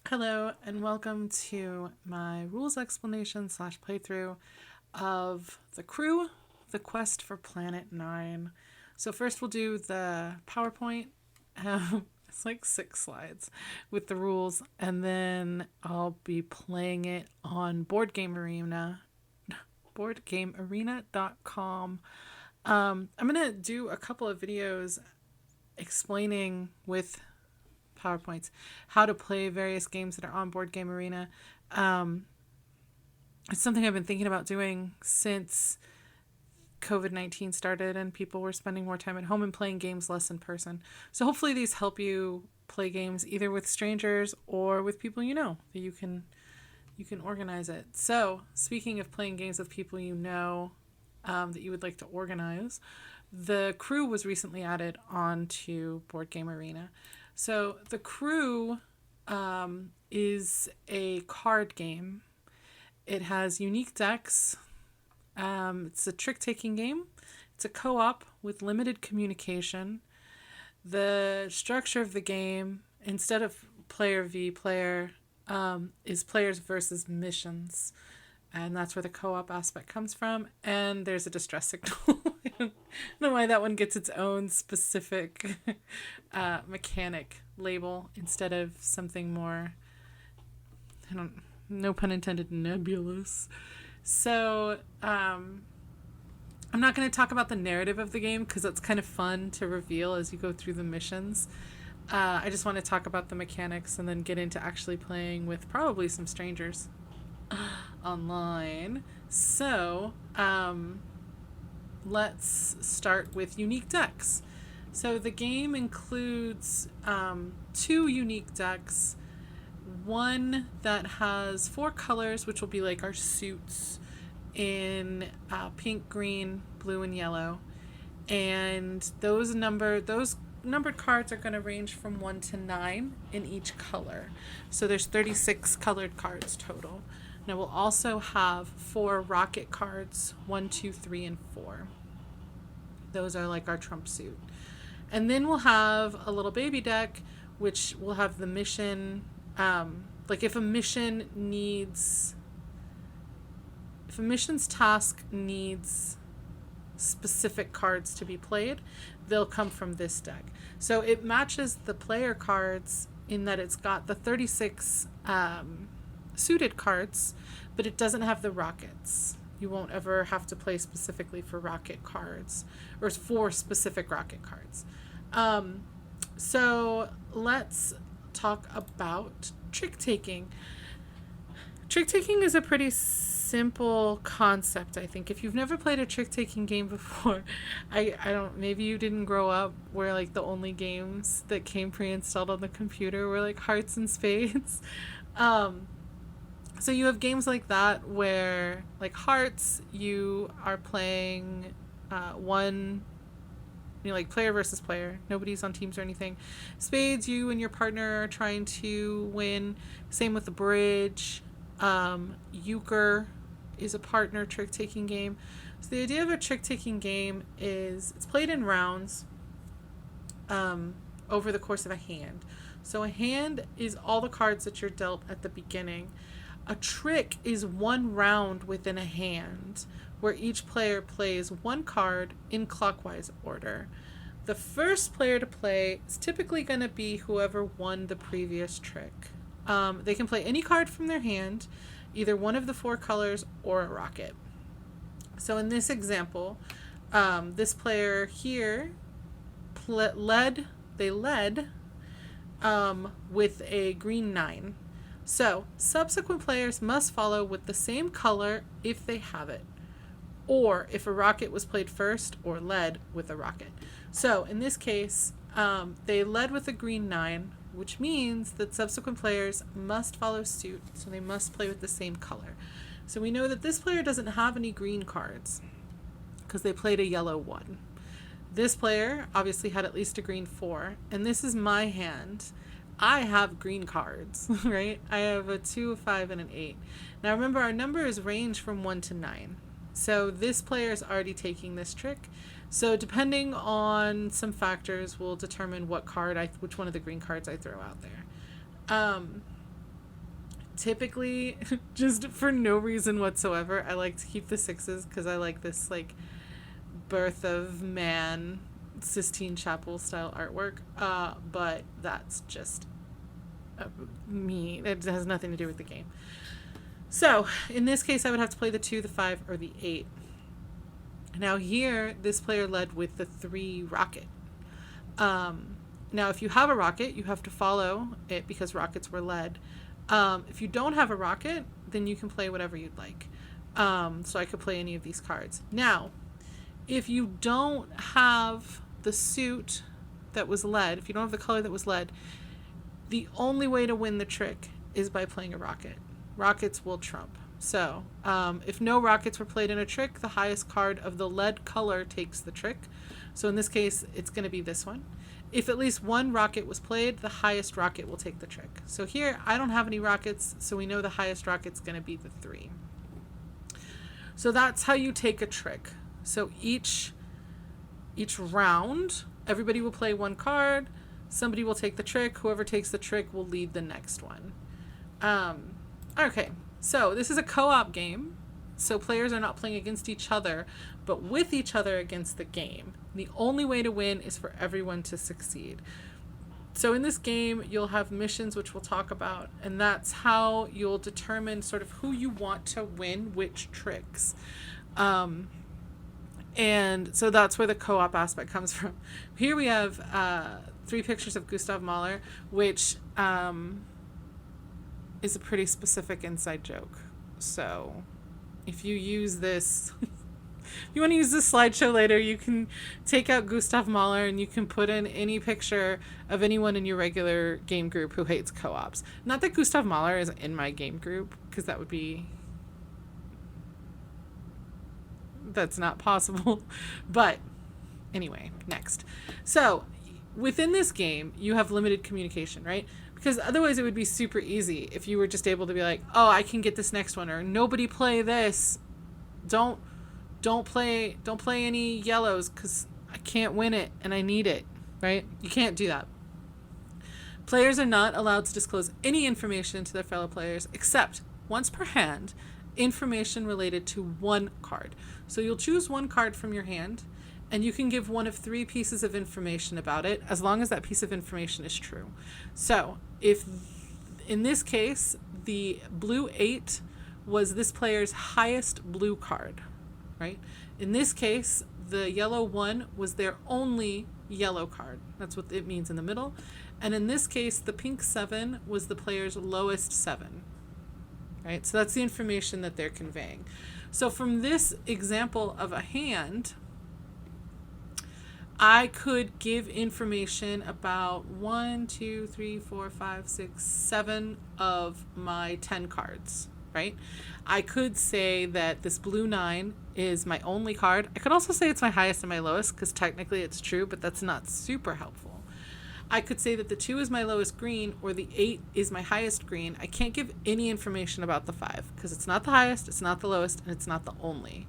Hello and welcome to my rules explanation slash playthrough of The Crew, The Quest for Planet 9. So first we'll do the PowerPoint. It's like 6 slides with the rules, and then I'll be playing it on Board Game Arena, boardgamearena.com. I'm going to do a couple of videos explaining with PowerPoints how to play various games that are on Board Game Arena. It's something I've been thinking about doing since COVID-19 started and people were spending more time at home and playing games less in person. So hopefully these help you play games either with strangers or with people you know, that you can organize it. So speaking of playing games with people you know, that you would like to organize, The Crew was recently added onto Board Game Arena. So The Crew is a card game. It has unique decks. It's a trick-taking game. It's a co-op with limited communication. The structure of the game, instead of player v player, is players versus missions. And that's where the co-op aspect comes from. And there's a distress signal. I don't know why that one gets its own specific mechanic label instead of something more, no pun intended, nebulous. So I'm not going to talk about the narrative of the game because that's kind of fun to reveal as you go through the missions. I just want to talk about the mechanics and then get into actually playing with probably some strangers online. So let's start with unique decks. So the game includes 2 unique decks. One that has 4 colors, which will be like our suits in pink, green, blue, and yellow. And those numbered cards are going to range from 1 to 9 in each color. So there's 36 colored cards total. Now we'll also have 4 rocket cards, 1, 2, 3, and 4. Those are like our trump suit. And then we'll have a little baby deck, which will have the mission. Like if a mission's task needs specific cards to be played, they'll come from this deck. So it matches the player cards in that it's got the 36 suited cards, but it doesn't have the rockets. You won't ever have to play specifically for rocket cards or for specific rocket cards. So let's talk about trick-taking. Trick-taking is a pretty simple concept, I think. If you've never played a trick-taking game before, I don't, maybe you didn't grow up where like the only games that came pre-installed on the computer were like Hearts and Spades. So you have games like that where, like Hearts, you are playing like player versus player. Nobody's on teams or anything. Spades, you and your partner are trying to win. Same with the bridge. Euchre is a partner trick-taking game. So the idea of a trick-taking game is it's played in rounds over the course of a hand. So a hand is all the cards that you're dealt at the beginning. A trick is one round within a hand where each player plays 1 card in clockwise order. The first player to play is typically going to be whoever won the previous trick. They can play any card from their hand, either one of the 4 colors or a rocket. So in this example, this player here led with a green 9. So subsequent players must follow with the same color if they have it, or if a rocket was played first, or led with a rocket. So in this case, they led with a green 9, which means that subsequent players must follow suit, so they must play with the same color. So we know that this player doesn't have any green cards because they played a yellow 1. This player obviously had at least a green 4, and this is my hand. I have green cards, right? I have a 2, a 5, and an 8. Now remember, our numbers range from 1 to 9. So this player is already taking this trick. So depending on some factors will determine which one of the green cards I throw out there. typically, just for no reason whatsoever, I like to keep the 6s because I like this like birth of man Sistine Chapel style artwork. But that's just me. It has nothing to do with the game. So in this case, I would have to play the 2, the 5, or the 8. Now here, this player led with the 3 rocket. Now if you have a rocket, you have to follow it because rockets were led. If you don't have a rocket, then you can play whatever you'd like. So I could play any of these cards. Now, if you don't have the suit that was led, if you don't have the color that was led, the only way to win the trick is by playing a rocket. Rockets will trump. So if no rockets were played in a trick, the highest card of the led color takes the trick. So in this case, it's going to be this one. If at least one rocket was played, the highest rocket will take the trick. So here, I don't have any rockets, so we know the highest rocket's going to be the 3. So that's how you take a trick. So each round, everybody will play one card. Somebody will take the trick. Whoever takes the trick will lead the next one. Okay, so this is a co-op game. So players are not playing against each other, but with each other against the game. The only way to win is for everyone to succeed. So in this game, you'll have missions, which we'll talk about, and that's how you'll determine sort of who you want to win which tricks. And so that's where the co-op aspect comes from. Here we have 3 pictures of Gustav Mahler, which is a pretty specific inside joke. So if you use this, if you want to use this slideshow later, you can take out Gustav Mahler and you can put in any picture of anyone in your regular game group who hates co-ops. Not that Gustav Mahler is in my game group, because that's not possible. But anyway, next. So within this game, you have limited communication, right? Because otherwise it would be super easy if you were just able to be like, oh, I can get this next one, or nobody play this. Don't play any yellows because I can't win it and I need it, right? You can't do that. Players are not allowed to disclose any information to their fellow players except once per hand, information related to one card. So you'll choose one card from your hand and you can give one of 3 pieces of information about it as long as that piece of information is true. So if in this case, the blue 8 was this player's highest blue card, right? In this case, the yellow 1 was their only yellow card. That's what it means in the middle. And in this case, the pink 7 was the player's lowest 7, right? So that's the information that they're conveying. So from this example of a hand, I could give information about 1, 2, 3, 4, 5, 6, 7 of my 10 cards, right? I could say that this blue 9 is my only card. I could also say it's my highest and my lowest because technically it's true, but that's not super helpful. I could say that the 2 is my lowest green or the 8 is my highest green. I can't give any information about the 5 because it's not the highest, it's not the lowest, and it's not the only.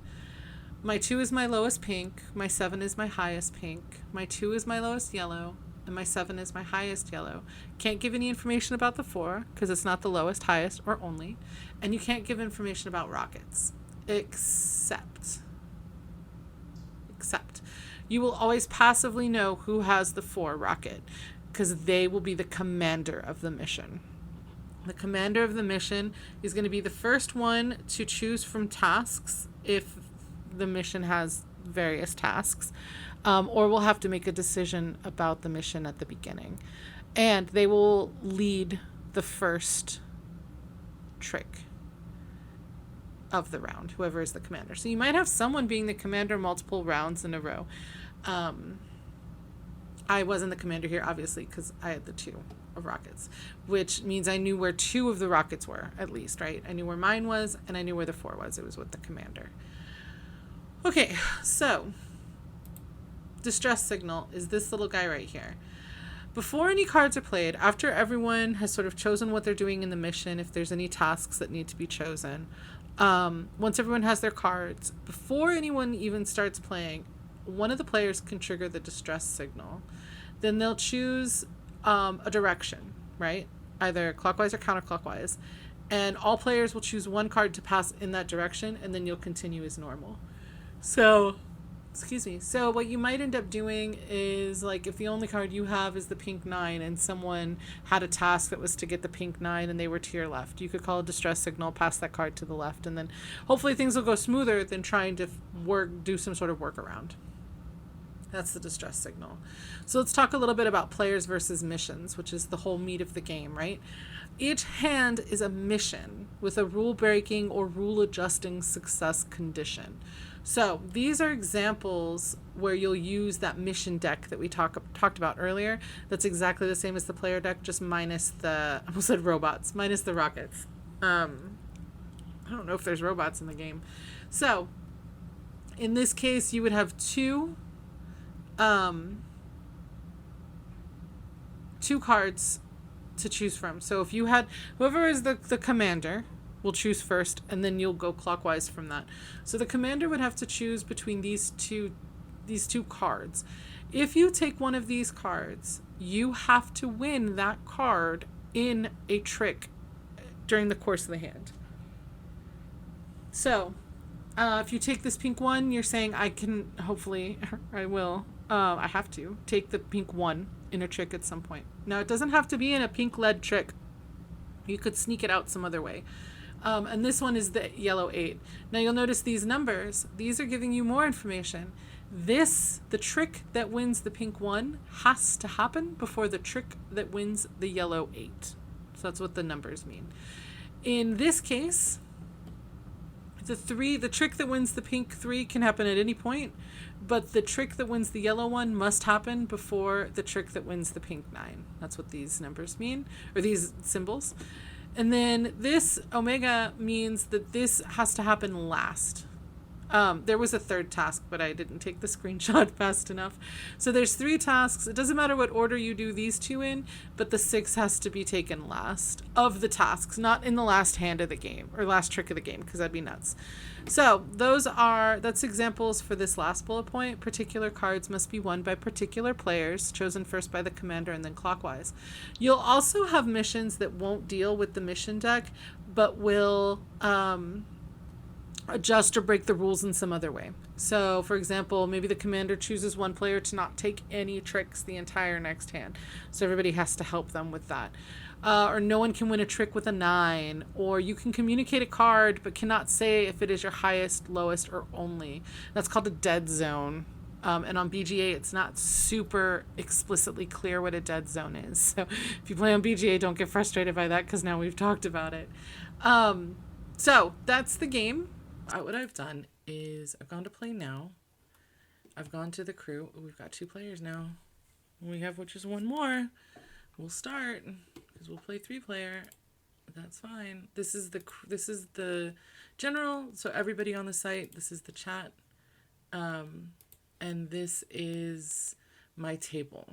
My 2 is my lowest pink, my 7 is my highest pink, my 2 is my lowest yellow, and my 7 is my highest yellow. Can't give any information about the 4 because it's not the lowest, highest, or only. And you can't give information about rockets, except you will always passively know who has the 4 rocket because they will be the commander of the mission. The commander of the mission is going to be the first one to choose from tasks if the mission has various tasks, or we'll have to make a decision about the mission at the beginning. And they will lead the first trick of the round, whoever is the commander. So you might have someone being the commander multiple rounds in a row. I wasn't the commander here, obviously, because I had the 2 of rockets, which means I knew where 2 of the rockets were, at least, right? I knew where mine was, and I knew where the 4 was. It was with the commander. Okay, so distress signal is this little guy right here. Before any cards are played, after everyone has sort of chosen what they're doing in the mission, if there's any tasks that need to be chosen, once everyone has their cards, before anyone even starts playing, one of the players can trigger the distress signal. Then they'll choose a direction, right? Either clockwise or counterclockwise. And all players will choose one card to pass in that direction, and then you'll continue as normal. So, excuse me. So what you might end up doing is, like, if the only card you have is the pink 9 and someone had a task that was to get the pink 9 and they were to your left, you could call a distress signal, pass that card to the left, and then hopefully things will go smoother than trying to do some sort of workaround. That's the distress signal. So let's talk a little bit about players versus missions, which is the whole meat of the game, right? Each hand is a mission with a rule breaking or rule adjusting success condition. So these are examples where you'll use that mission deck that we talked about earlier. That's exactly the same as the player deck, just minus the, I almost said robots, minus the rockets. I don't know if there's robots in the game. So in this case, you would have two cards to choose from. So if you had, whoever is the commander will choose first, and then you'll go clockwise from that. So the commander would have to choose between these two cards. If you take one of these cards, you have to win that card in a trick during the course of the hand. So if you take this pink 1, you're saying I can, hopefully, I will, I have to take the pink 1 in a trick at some point. Now, it doesn't have to be in a pink lead trick. You could sneak it out some other way. And this one is the yellow 8. Now, you'll notice these numbers. These are giving you more information. The trick that wins the pink 1 has to happen before the trick that wins the yellow 8. So that's what the numbers mean. In this case, the trick that wins the pink 3 can happen at any point, but the trick that wins the yellow 1 must happen before the trick that wins the pink 9. That's what these numbers mean, or these symbols. And then this omega means that this has to happen last. There was a third task, but I didn't take the screenshot fast enough. So there's 3 tasks. It doesn't matter what order you do these 2 in, but the 6 has to be taken last of the tasks, not in the last hand of the game or last trick of the game, because that'd be nuts. So that's examples for this last bullet point. Particular cards must be won by particular players, chosen first by the commander and then clockwise. You'll also have missions that won't deal with the mission deck, but will adjust or break the rules in some other way. So, for example, maybe the commander chooses one player to not take any tricks the entire next hand. So everybody has to help them with that. Or no one can win a trick with a 9. Or you can communicate a card but cannot say if it is your highest, lowest, or only. That's called a dead zone. And on BGA, it's not super explicitly clear what a dead zone is. So if you play on BGA, don't get frustrated by that, because now we've talked about it. So that's the game. What I've done is I've gone to play now. I've gone to the crew. We've got 2 players now. We have just one more. We'll start because we'll play 3-player. That's fine. This is the general. So everybody on the site. This is the chat, and this is my table.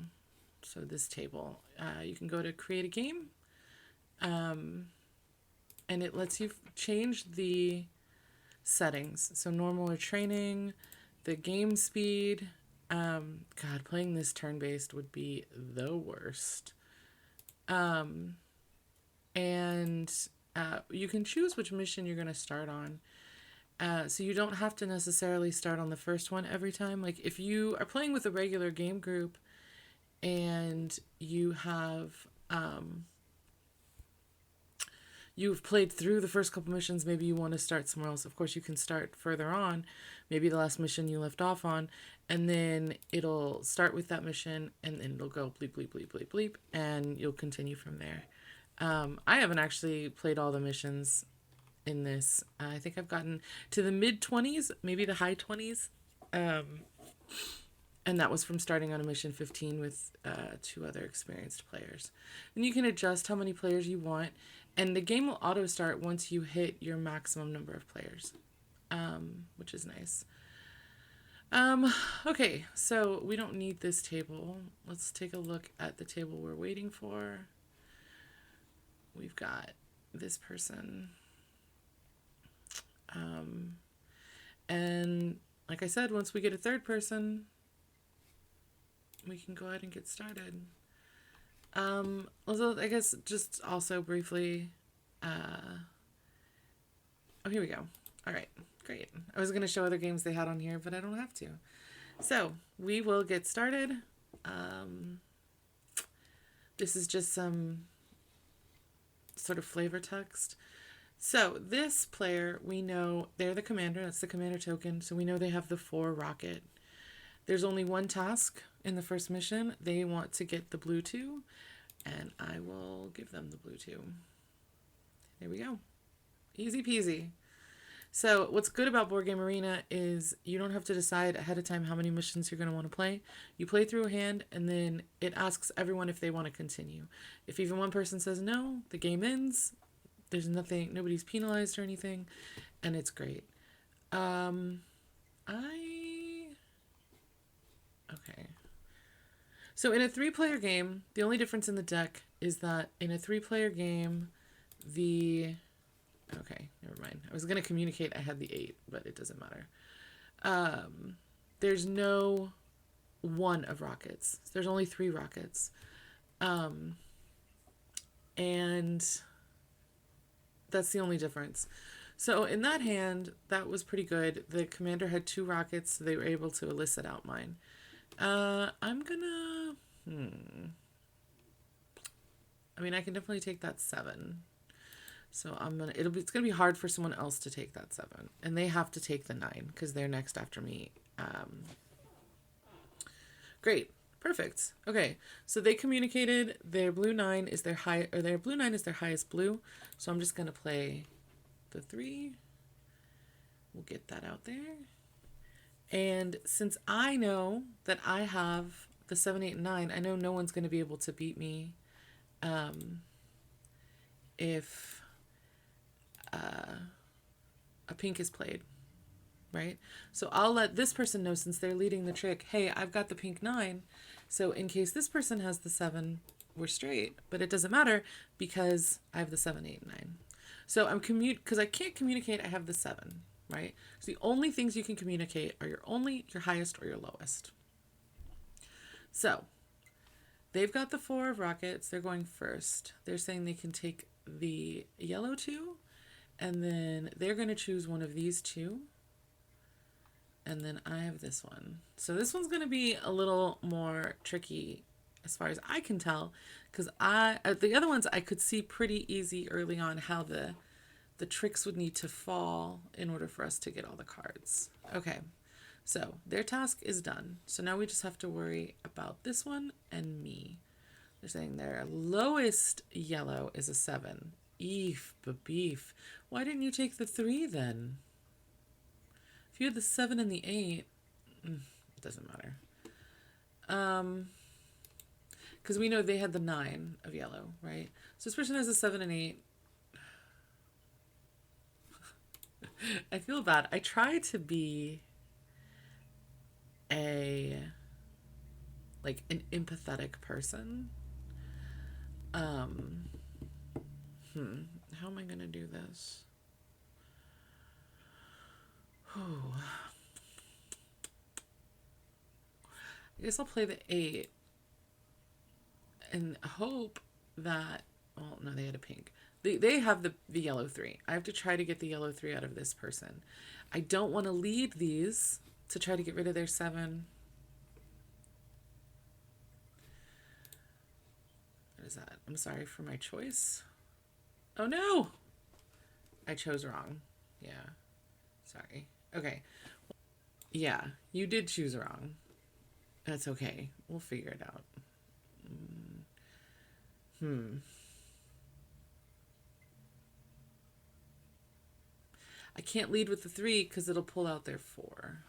So this table, you can go to create a game, and it lets you change the settings. So normal or training, the game speed. God, playing this turn-based would be the worst. And you can choose which mission you're going to start on. So you don't have to necessarily start on the first one every time. Like if you are playing with a regular game group and you have you've played through the first couple missions, maybe you want to start somewhere else. Of course, you can start further on, maybe the last mission you left off on, and then it'll start with that mission, and then it'll go bleep, bleep, bleep, bleep, bleep, and you'll continue from there. I haven't actually played all the missions in this. I think I've gotten to the mid-20s, maybe the high 20s, and that was from starting on a mission 15 with 2 other experienced players. And you can adjust how many players you want, and the game will auto start once you hit your maximum number of players, which is nice. Okay, so we don't need this table. Let's take a look at the table we're waiting for. We've got this person. And like I said, once we get a third person, we can go ahead and get started. Although I guess just also briefly, Oh, here we go. All right, great. I was going to show other games they had on here, but I don't have to. So we will get started. This is just some sort of flavor text. So this player, we know they're the commander. That's the commander token. So we know they have the 4 rocket. There's only one task in the first mission. They want to get the blue 2, and I will give them the blue 2. There we go. Easy peasy. So what's good about Board Game Arena is you don't have to decide ahead of time how many missions you're going to want to play. You play through a hand, and then it asks everyone if they want to continue. If even one person says no, the game ends. There's nothing, nobody's penalized or anything, and it's great. Okay. So in a 3-player game, the only difference in the deck is that in a 3-player game, okay, never mind. I was going to communicate I had the 8, but it doesn't matter. There's no 1 of rockets. There's only 3 rockets. And that's the only difference. So in that hand, that was pretty good. The commander had 2 rockets, so they were able to elicit out mine. I'm gonna... I mean, I can definitely take that 7. So it's gonna be hard for someone else to take that 7, and they have to take the 9 because they're next after me. Great, perfect. Okay, so they communicated their blue 9 is their highest blue. So I'm just gonna play the 3. We'll get that out there. And since I know that I have the 7, 8, and 9, I know no one's gonna be able to beat me. If a pink is played, right? So I'll let this person know, since they're leading the trick, hey, I've got the pink 9. So in case this person has the 7, we're straight, but it doesn't matter because I have the 7, 8, and 9. So because I can't communicate I have the 7, right? So the only things you can communicate are your highest or your lowest. So they've got the 4 of rockets. They're going first. They're saying they can take the yellow 2, and then they're going to choose one of these 2. And then I have this one. So this one's going to be a little more tricky as far as I can tell, because the other ones I could see pretty easy early on how the tricks would need to fall in order for us to get all the cards. Okay, so their task is done. So now we just have to worry about this one and me. They're saying their lowest yellow is a 7. Eef, beef. Why didn't you take the 3 then? If you had the 7 and the 8, it doesn't matter. Because we know they had the 9 of yellow, right? So this person has a 7 and 8. I feel bad. I try to be an empathetic person. How am I gonna do this? I guess I'll play the 8 and hope that, well, no, they had a pink. They have the yellow 3. I have to try to get the yellow 3 out of this person. I don't want to lead these to try to get rid of their 7. What is that? I'm sorry for my choice. Oh no! I chose wrong. Yeah. Sorry. Okay. Yeah, you did choose wrong. That's okay. We'll figure it out. I can't lead with the 3 because it'll pull out their 4.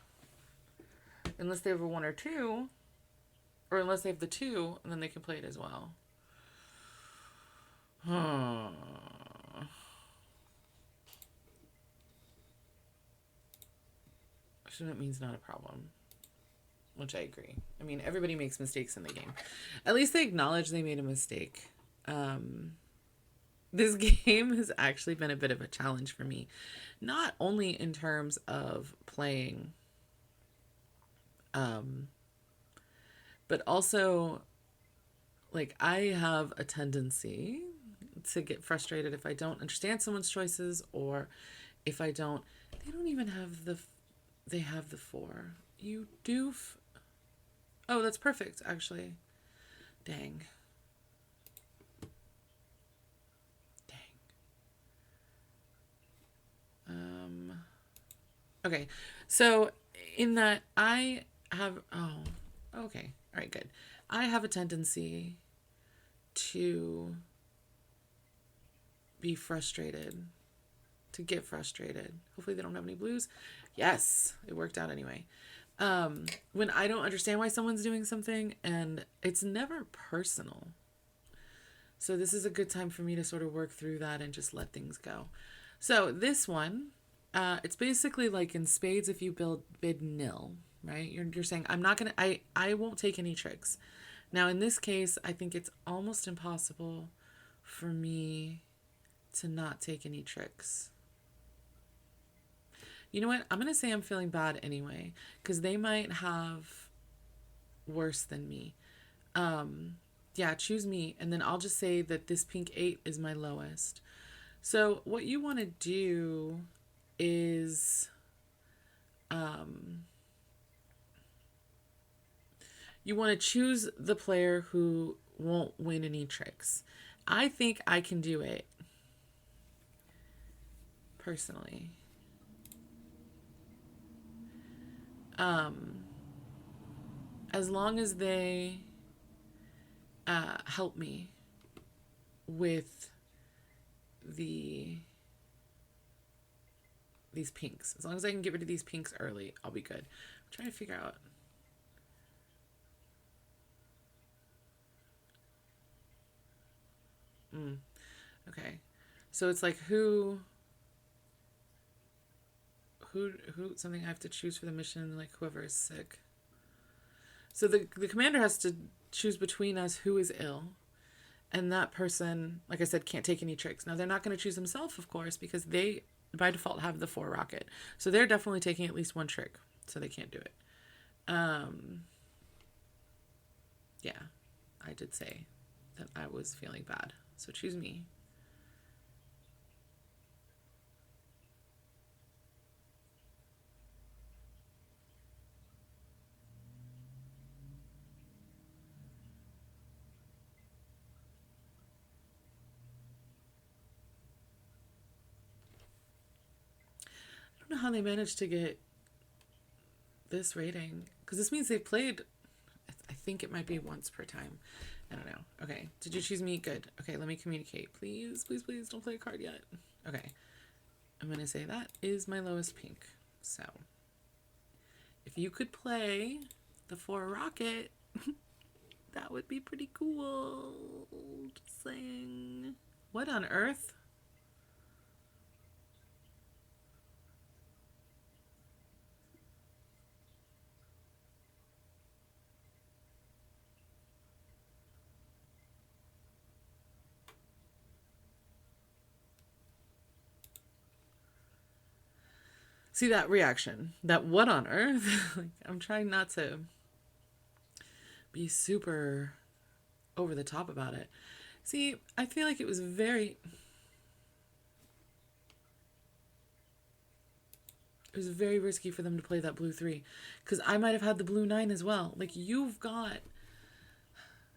Unless they have a 1 or 2. Or unless they have the 2, and then they can play it as well. So that means not a problem. Which I agree. I mean, everybody makes mistakes in the game. At least they acknowledge they made a mistake. This game has actually been a bit of a challenge for me. Not only in terms of playing, but also, like, I have a tendency to get frustrated if I don't understand someone's choices, or if I don't, they don't even have they have the 4. You do, oh, that's perfect, actually. Dang. Okay, so in that I have, oh, okay, all right, good. I have a tendency to be frustrated, to get frustrated. Hopefully they don't have any blues. Yes, it worked out anyway. When I don't understand why someone's doing something, and it's never personal. So this is a good time for me to sort of work through that and just let things go. So this one, it's basically like in spades, if you bid nil, right? You're saying, I'm not going to, I won't take any tricks. Now in this case, I think it's almost impossible for me to not take any tricks. You know what? I'm going to say I'm feeling bad anyway, because they might have worse than me. Yeah, choose me. And then I'll just say that this pink 8 is my lowest. So what you want to do is, you want to choose the player who won't win any tricks. I think I can do it, personally. As long as they help me with these pinks. As long as I can get rid of these pinks early, I'll be good. I'm trying to figure out. Okay. So it's like who something I have to choose for the mission, like whoever is sick. So the commander has to choose between us who is ill. And that person, like I said, can't take any tricks. Now, they're not going to choose themselves, of course, because they, by default, have the 4 rocket. So they're definitely taking at least one trick. So they can't do it. Yeah, I did say that I was feeling bad. So choose me. I don't know how they managed to get this rating, because this means they've played, I think it might be once per time. I don't know. Okay, did you choose me? Good. Okay, let me communicate. Please, please, please don't play a card yet. Okay, I'm going to say that is my lowest pink. So if you could play the 4 rocket, that would be pretty cool. Just saying. What on earth? See that reaction? That what on earth? Like, I'm trying not to be super over the top about it. See, I feel like it was very risky for them to play that blue 3, because I might have had the blue 9 as well. Like, you've got,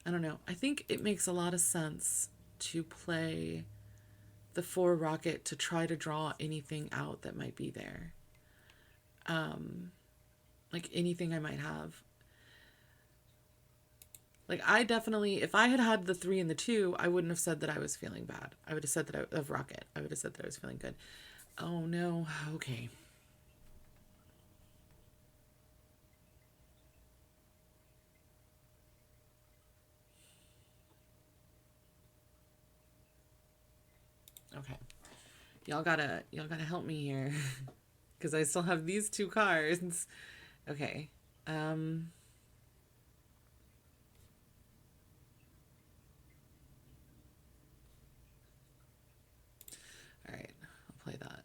I don't know. I think it makes a lot of sense to play the 4 rocket to try to draw anything out that might be there. Like anything I might have. Like, I definitely, if I had had the 3 and the 2, I wouldn't have said that I was feeling bad. I would have said that of rocket. I would have said that I was feeling good. Oh no. Okay. Okay. Y'all gotta help me here. Because I still have these 2 cards. Okay. All right. I'll play that.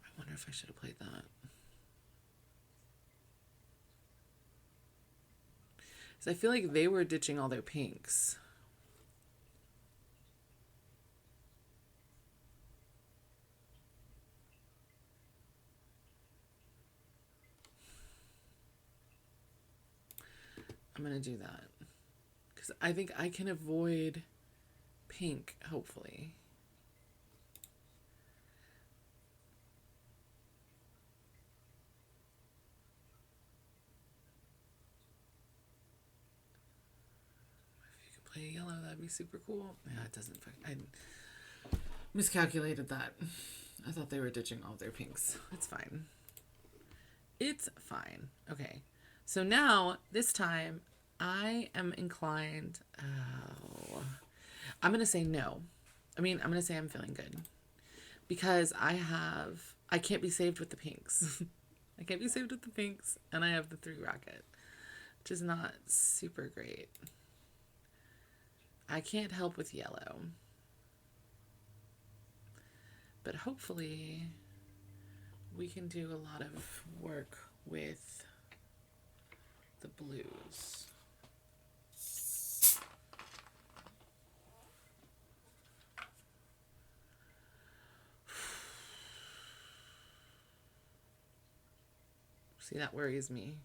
I wonder if I should have played that. So I feel like they were ditching all their pinks. I'm going to do that. Because I think I can avoid pink, hopefully. If you could play yellow, that'd be super cool. Yeah, it doesn't. I miscalculated that. I thought they were ditching all their pinks. It's fine. It's fine. Okay. So now, this time, I am inclined... Oh, I'm going to say no. I'm going to say I'm feeling good. Because I can't be saved with the pinks. I can't be saved with the pinks, and I have the 3 racket, which is not super great. I can't help with yellow. But hopefully we can do a lot of work with the blues. See, that worries me.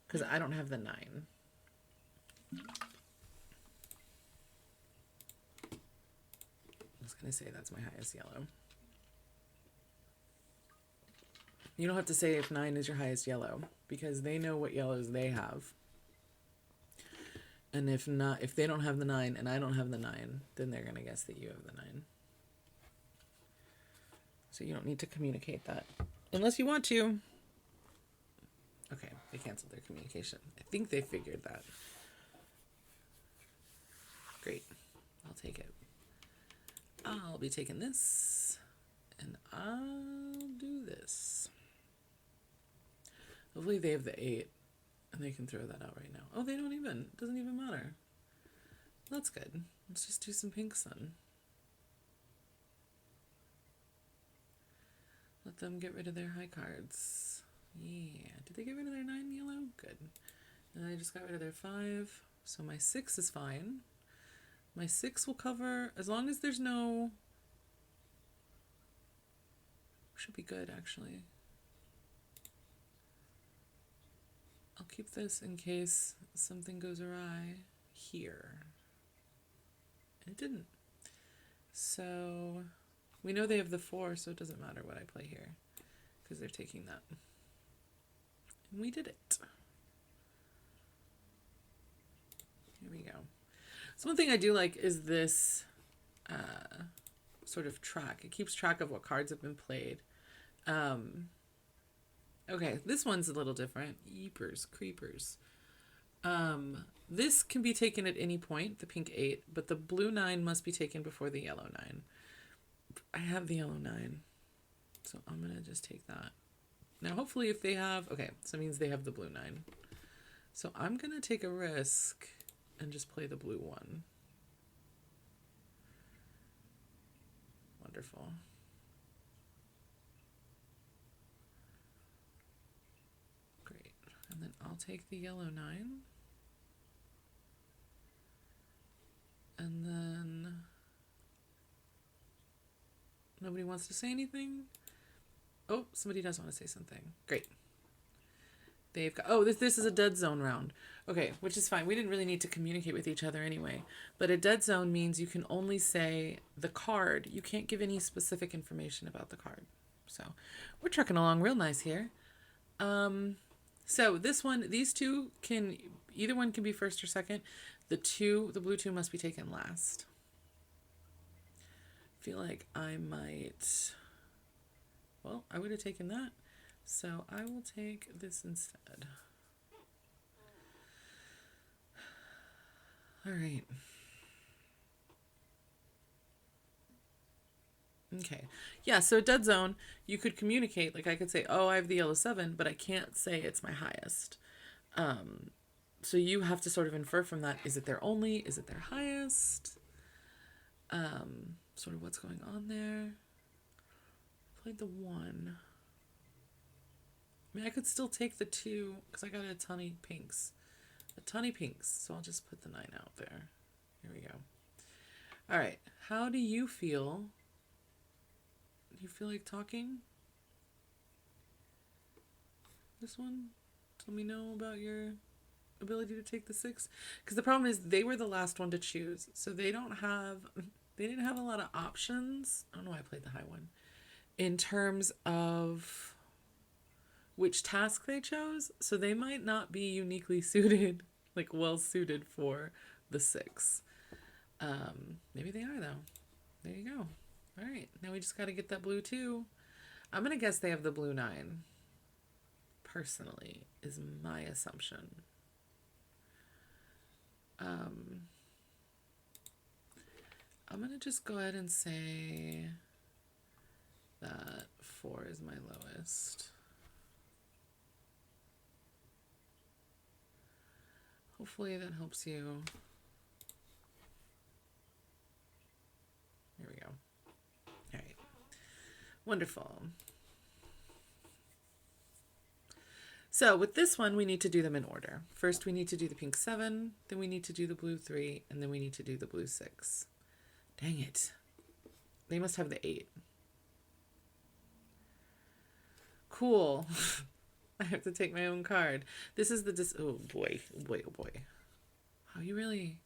Because I don't have the 9. I was going to say that's my highest yellow. You don't have to say if 9 is your highest yellow, because they know what yellows they have. And if not, if they don't have the 9 and I don't have the 9, then they're going to guess that you have the 9. So you don't need to communicate that. Unless you want to. Okay, they canceled their communication. I think they figured that. Great. I'll take it. I'll be taking this. And I'll do this. Hopefully they have the 8. And they can throw that out right now. Oh, they don't even. It doesn't even matter. That's good. Let's just do some pinks then. Let them get rid of their high cards. Yeah. Did they get rid of their 9 yellow? Good. And I just got rid of their 5. So my 6 is fine. My 6 will cover, as long as there's no... Should be good, actually. I'll keep this in case something goes awry here. And it didn't. So... We know they have the 4, so it doesn't matter what I play here, because they're taking that. And we did it. Here we go. So one thing I do like is this sort of track. It keeps track of what cards have been played. Okay, this one's a little different. Yeepers, creepers. This can be taken at any point, the pink 8, but the blue 9 must be taken before the yellow 9. I have the yellow 9, so I'm going to just take that. Now, hopefully if they have... Okay, so it means they have the blue 9. So I'm going to take a risk and just play the blue 1. Wonderful. Great. And then I'll take the yellow 9. And then... Nobody wants to say anything? Oh, somebody does want to say something. Great. They've got... Oh, this is a dead zone round. Okay, which is fine. We didn't really need to communicate with each other anyway. But a dead zone means you can only say the card. You can't give any specific information about the card. So we're trucking along real nice here. So this one, these two can... Either one can be first or second. The blue 2 must be taken last. Feel like I might... Well, I would have taken that. So I will take this instead. All right. Okay. Yeah, so dead zone, you could communicate. Like I could say, oh, I have the yellow 7, but I can't say it's my highest. So you have to sort of infer from that, is it their only? Is it their highest? Sort of what's going on there. Played the 1. I mean, I could still take the 2 because I got a ton of pinks. A ton of pinks. So I'll just put the 9 out there. Here we go. All right. How do you feel? Do you feel like talking? This one? Let me know about your ability to take the 6. Because the problem is they were the last one to choose. So they didn't have a lot of options. I don't know why I played the high one. In terms of which task they chose. So they might not be uniquely suited, like well suited for the 6. Maybe they are though. There you go. All right. Now we just got to get that blue 2. I'm going to guess they have the blue 9. Personally, is my assumption. I'm going to just go ahead and say that 4 is my lowest. Hopefully that helps you. There we go. All right. Wonderful. So with this one, we need to do them in order. First, we need to do the pink 7, then we need to do the blue 3, and then we need to do the blue 6. Dang it. They must have the 8. Cool. I have to take my own card. This is the oh boy. How you really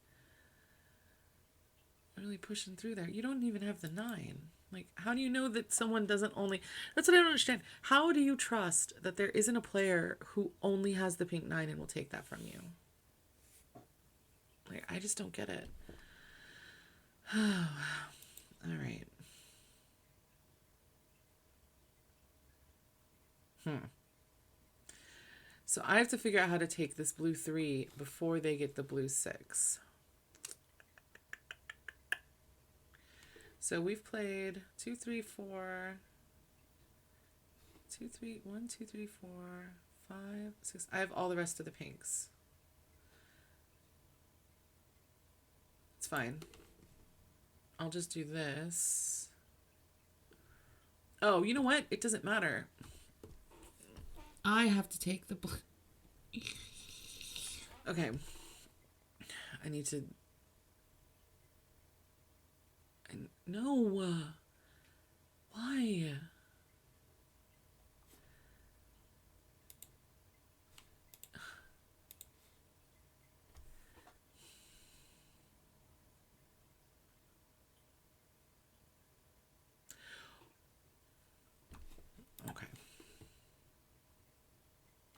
pushing through there. You don't even have the 9. Like, how do you know that someone doesn't only... That's what I don't understand. How do you trust that there isn't a player who only has the pink 9 and will take that from you? Like, I just don't get it. All right. So I have to figure out how to take this blue 3 before they get the blue 6. So we've played 2, 3, 4, 2, 3, 1, 2, 3, 4, 5, 6. I have all the rest of the pinks. It's fine. I'll just do this. Oh, you know what? It doesn't matter. I have to take the blue. Okay. I need to... No. Why? Okay.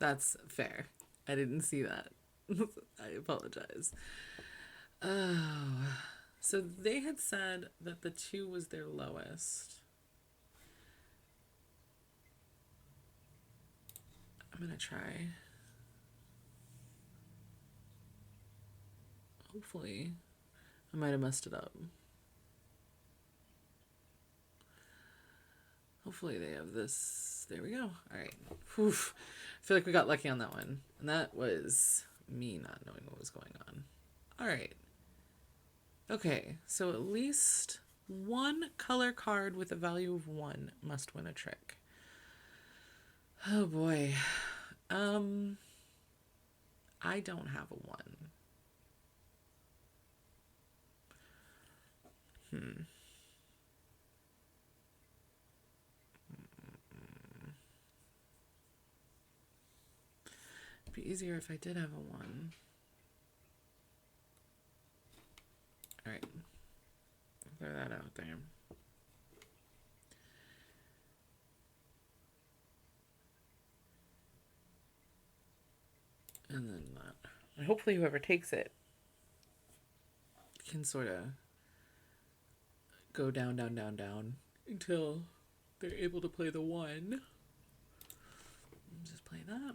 That's fair. I didn't see that. I apologize. Oh... So they had said that the 2 was their lowest. I'm going to try. Hopefully. I might have messed it up. Hopefully they have this. There we go. All right. Whew. I feel like we got lucky on that one. And that was me not knowing what was going on. All right. Okay, so at least one color card with a value of 1 must win a trick. Oh boy. I don't have a 1. It'd be easier if I did have a 1. All right, throw that out there. And then that. And hopefully whoever takes it can sort of go down, down, down, down until they're able to play the 1. Just play that.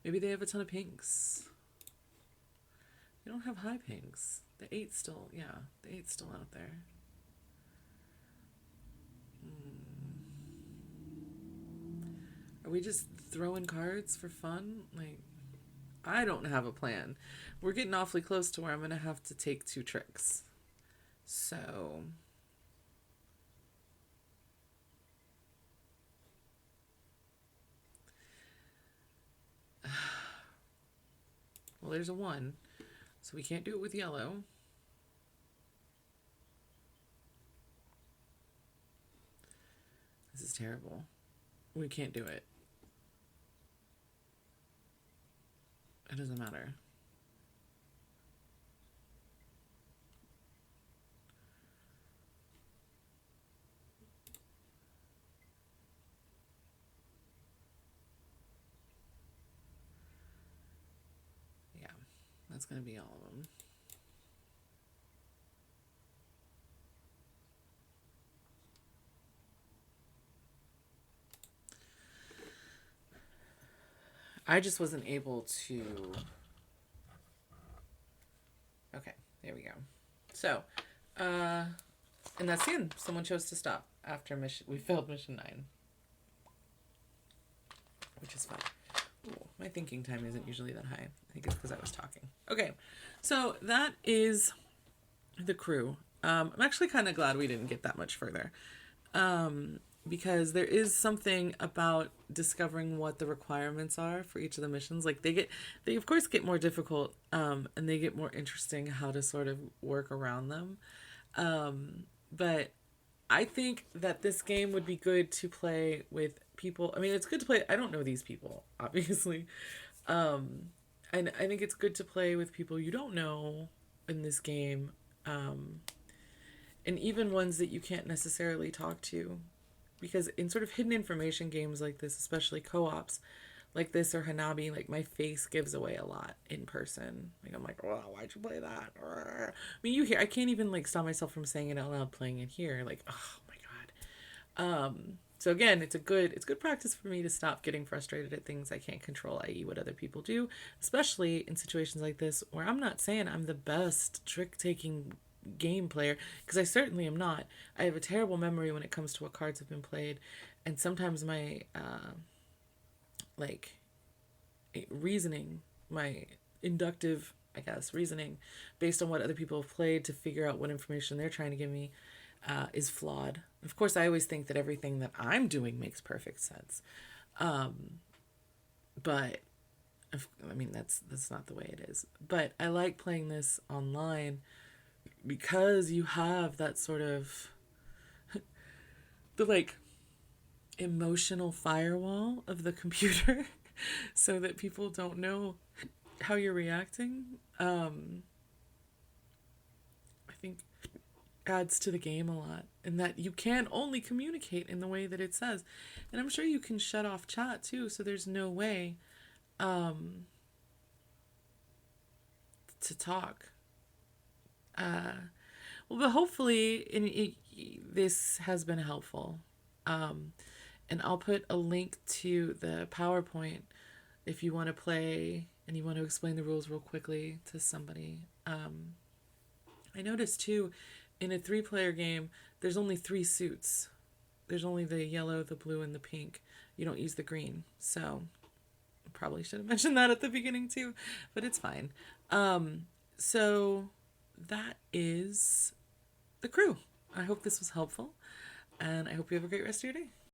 Maybe they have a ton of pinks. They don't have high pinks. The 8's still, yeah, the 8's still out there. Are we just throwing cards for fun? Like, I don't have a plan. We're getting awfully close to where I'm going to have to take 2 tricks. So... Well, there's a 1. So we can't do it with yellow. This is terrible. We can't do it. It doesn't matter. Yeah, that's going to be all of them. I just wasn't able to. Okay, there we go. So, and that's the end. Someone chose to stop after mission. We failed mission 9, which is fine. Ooh, my thinking time isn't usually that high. I think it's because I was talking. Okay, so that is the crew. I'm actually kind of glad we didn't get that much further. Because there is something about discovering what the requirements are for each of the missions. Like they of course get more difficult, and they get more interesting how to sort of work around them. But I think that this game would be good to play with people. I mean, it's good to play. I don't know these people, obviously. And I think it's good to play with people you don't know in this game. And even ones that you can't necessarily talk to, because in sort of hidden information games like this, especially co-ops like this or Hanabi, like my face gives away a lot in person. Like I'm like, oh, why'd you play that? I mean, you hear, I can't even like stop myself from saying it out loud playing it here. Like, oh my God. So again, it's good practice for me to stop getting frustrated at things I can't control, i.e. what other people do, especially in situations like this where I'm not saying I'm the best trick-taking game player, because I certainly am not. I have a terrible memory when it comes to what cards have been played, and sometimes my like reasoning, my inductive, I guess, reasoning based on what other people have played to figure out what information they're trying to give me is flawed. Of course, I always think that everything that I'm doing makes perfect sense, but I mean that's not the way it is. But I like playing this online because you have that sort of the like emotional firewall of the computer so that people don't know how you're reacting. I think adds to the game a lot, and that you can only communicate in the way that it says. And I'm sure you can shut off chat too, so there's no way to talk. Well, but hopefully this has been helpful. And I'll put a link to the PowerPoint if you want to play and you want to explain the rules real quickly to somebody. I noticed too, in a 3-player game, there's only 3 suits. There's only the yellow, the blue, and the pink. You don't use the green. So probably should have mentioned that at the beginning too, but it's fine. So that is the crew. I hope this was helpful, and I hope you have a great rest of your day.